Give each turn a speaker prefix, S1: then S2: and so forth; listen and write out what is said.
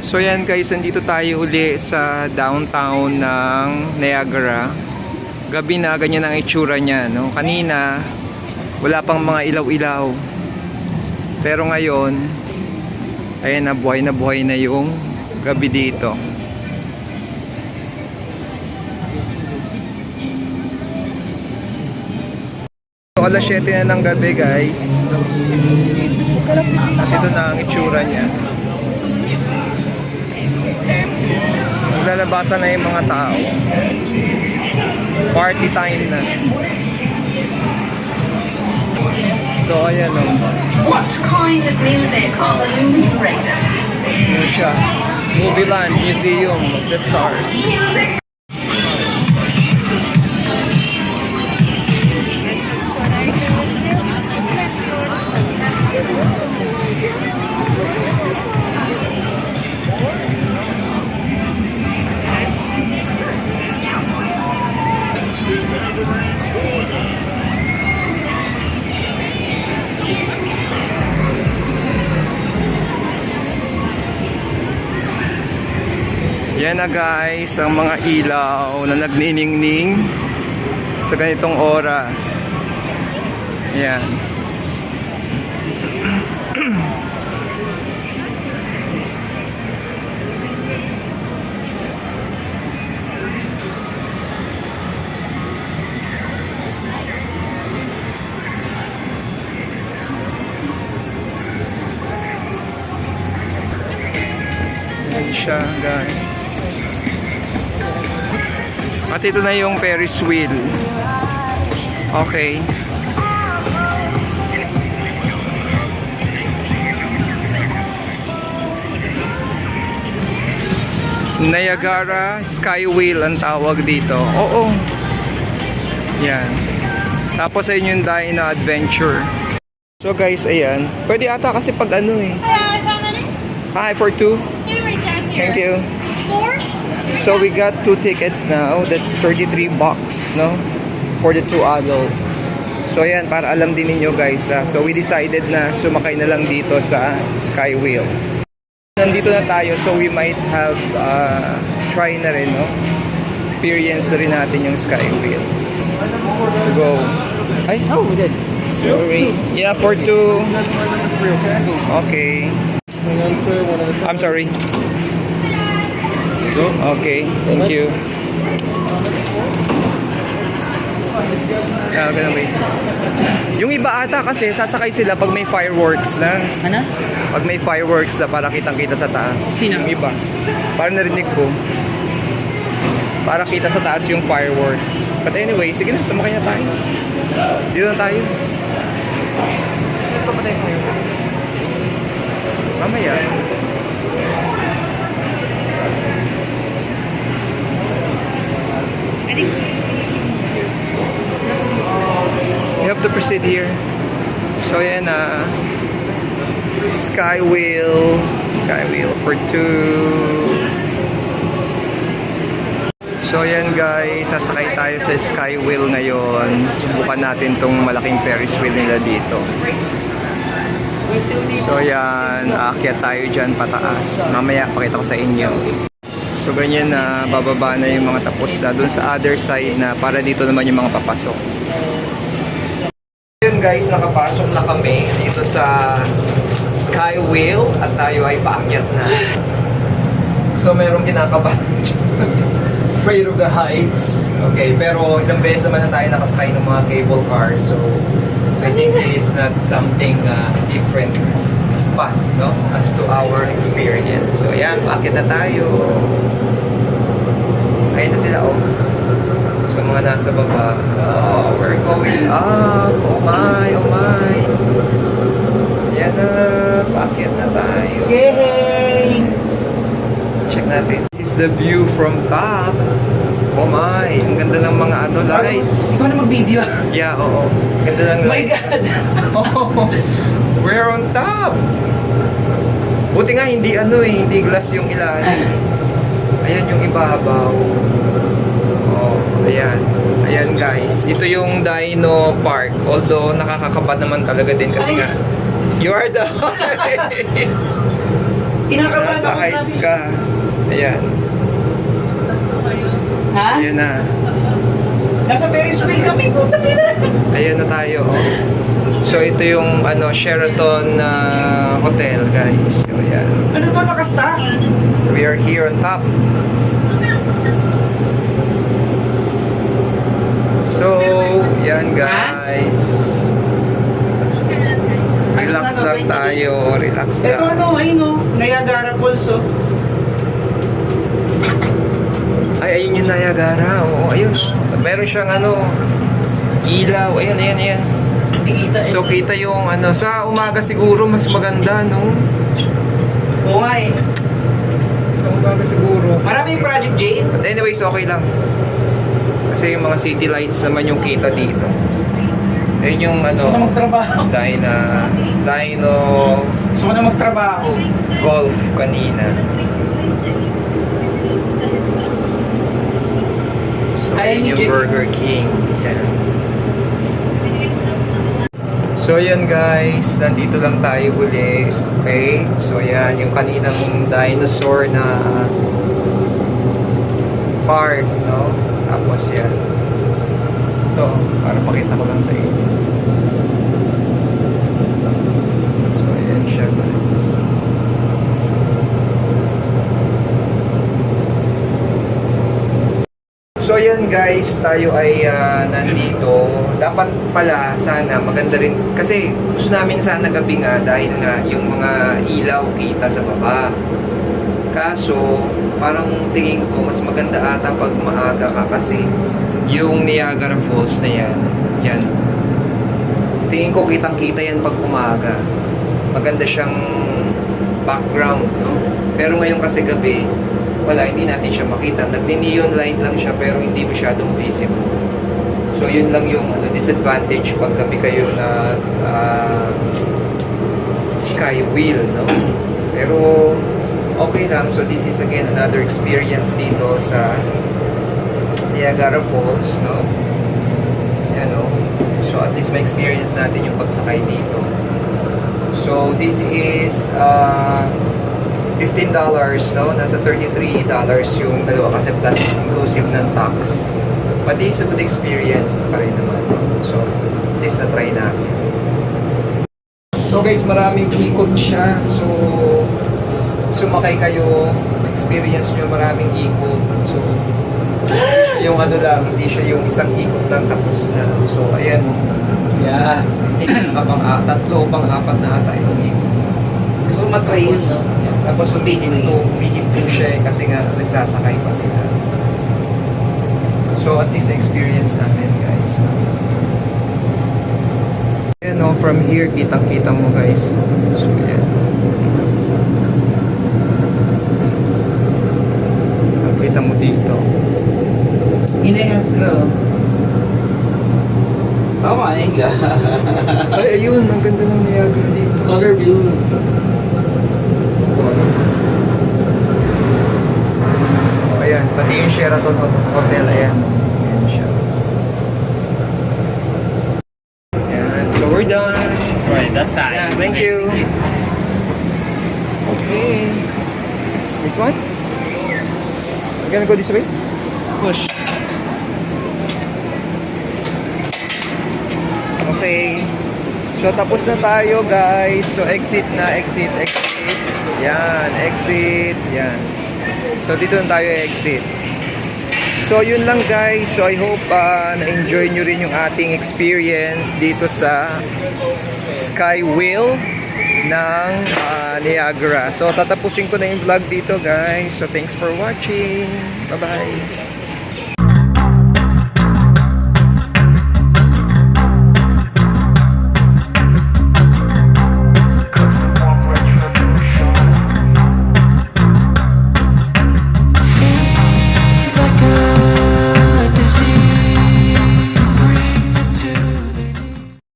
S1: So yan guys, nandito tayo uli sa downtown ng Niagara. Gabi na, ganyan ang itsura niya, no? Kanina, wala pang mga ilaw-ilaw. Pero ngayon, ayan, na buhay na yung gabi dito. So, alas 7 na ng gabi guys. At ito na ang itsura niya. Lalabasan na yung mga tao. Party time na. So ayan o.
S2: What kind of music are the movie rated?
S1: Ano siya? Movieland Museum of the Stars. Yan na guys, ang mga ilaw na nagniningning sa ganitong oras. Yan. Yan siya guys. At ito na yung Ferris wheel. Okay. Niagara Skywheel ang tawag dito. Oo. Yan. Tapos ayun yung Dino Adventure. So guys, ayan. Pwede ata kasi pag ano eh. Hi, for two. Thank you. So we got 2 tickets now. That's 33 bucks, no? For the 2 adult. So ayan, para alam din ninyo guys. So we decided na sumakay na lang dito sa Skywheel. Nandito na tayo, so we might have try na rin, no? Experience na rin natin yung Skywheel. To go. Ay,
S3: Oh, we did.
S1: sorry. Yeah, for 2. Okay. I'm sorry. Okay, thank you. Okay na wait. Yung iba ata kasi sasakay sila pag may fireworks na.
S3: Ano?
S1: Pag may fireworks na para kitang-kita sa taas.
S3: Sino?
S1: Yung iba. Parang narinig ko. Para kita sa taas yung fireworks. But anyway, sige na, sumakay na tayo. Dito na tayo. Ito pa tayo fireworks. Mamaya. You have to proceed here. So yan na Skywheel for 2. So yan guys, sasakay tayo sa Skywheel ngayon. Subukan natin tong malaking Ferris wheel nila dito. So yan, aakyat tayo dyan pataas. Mamaya pakita ko sa inyo. So ganyan na, bababa na yung mga tapos na dun sa other side na para dito naman yung mga papasok. Yun guys, nakapasok na kami dito sa Skywheel at tayo ay paakyat na. So merong kinakabahan. Afraid of the heights. Okay, pero ilang beses naman na tayo nakasakay ng mga cable cars. So I think this is not something different pa, no? As to our experience. So ayan, paakyat na tayo. Ayun na sila, oh. So mga nasa baba. Oh, we're going up. Oh my, oh my. Ayan na, paakyat na tayo.
S3: Yay!
S1: Check natin. This is the view from top. Oh my, ang ganda ng mga ano, lights.
S3: Ikaw na mag-video.
S1: Yeah, oo. Ganda ng
S3: Oh my
S1: lights.
S3: God!
S1: Oh, we're on top. Buti nga hindi ano eh, hindi glass yung ilalim. Ayan yung ibabaw. Oh, ayan. Ayan guys, ito yung Dino Park. Although nakakakapad naman talaga din kasi nga you are the highest.
S3: Inakabahan
S1: Nasa
S3: ako,
S1: heights
S3: grabe.
S1: ka. Ayan.
S3: Ha?
S1: Ayan na.
S3: Nasa Ferris wheel kami, puta na.
S1: Ayan na tayo. Oh. So ito yung Sheraton hotel, guys. So ayan.
S3: Ano to, nakasta?
S1: We are here on top. So, yan guys. Relax lang tayo. Relax
S3: Ito
S1: lang.
S3: ano, ayun o, Niagara Falls o.
S1: Ay, ayun yung Niagara. Oo, ayun. Meron siyang ilaw. Ayan, ayan, ayan.
S3: Hindi kita eh.
S1: So, kita yung sa umaga siguro mas maganda, no?
S3: Oo nga eh.
S1: Sa umaga siguro.
S3: Maraming Project Jade.
S1: But anyways, okay lang. Kasi yung mga city lights naman yung kita dito. Ayun yung
S3: Gusto ko na magtrabaho.
S1: Dino
S3: Gusto ko na magtrabaho.
S1: Golf kanina. So,
S3: Kaya
S1: yun
S3: ni
S1: yung
S3: Jake.
S1: Burger King. Yan. So, yan guys. Nandito lang tayo uli. Okay? So, yan. Yung kaninang dinosaur na park, no? Tapos yan. Ito, para pakita ko lang sa inyo. So, ayan siya guys. So, ayan guys, tayo ay nandito. Dapat pala, sana, maganda rin. Kasi gusto namin sana gabi nga dahil nga yung mga ilaw kita sa baba. Kaso, parang tingin ko mas maganda ata pag maaga ka kasi yung Niagara Falls na yan. Tingin ko kitang-kita yan pag umaga. Maganda siyang background, no? Pero ngayon kasi gabi, wala, hindi natin siya makita. Nagni-neon light lang siya pero hindi masyadong visible. So, yun lang yung disadvantage pag gabi kayo na sky wheel, no? Pero, okay lang. So, this is again another experience dito sa Niagara Falls, no? Yan, no? So, at least ma-experience natin yung pagsakay dito. So, this is $15, no? Nasa $33 yung dalawa kasi plus inclusive ng tax. But it's a good experience pa rin naman. So, at least na-try natin. So, guys, maraming ikot siya. So, sumakay kayo, experience nyo maraming ikot. So, yung lang, hindi siya yung isang ikot lang tapos na. So, ayan.
S3: Yeah.
S1: Hindi ka pang tatlo o pang apat na ata itong ikot.
S3: Gusto ko matry yun, no?
S1: Tapos humihinto siya kasi nga nagsasakay pa sila. So, at least experience natin, guys. Ayan, no, from here, kitang-kita mo, guys. So, ayan. Kita mo dito.
S3: Niagara. Oh my God.
S1: Ay, ayun, ang ganda ng Niagara dito.
S3: Color blue.
S1: Oh, ayan, pati yung Sheraton Hotel, ayan. Ayan siya. Ayan, so we're done.
S3: Right, that's side.
S1: Yeah, thank you. Okay. This one? I'm gonna go this way?
S3: Push.
S1: Okay. So, tapos na tayo, guys. So, exit na, exit. Yan, exit. Yan. So, dito na tayo exit. So, yun lang, guys. So, I hope na-enjoy nyo rin yung ating experience dito sa Skywheel ng Niagara. So, tatapusin ko na yung vlog dito, guys. So, thanks for watching. Bye-bye.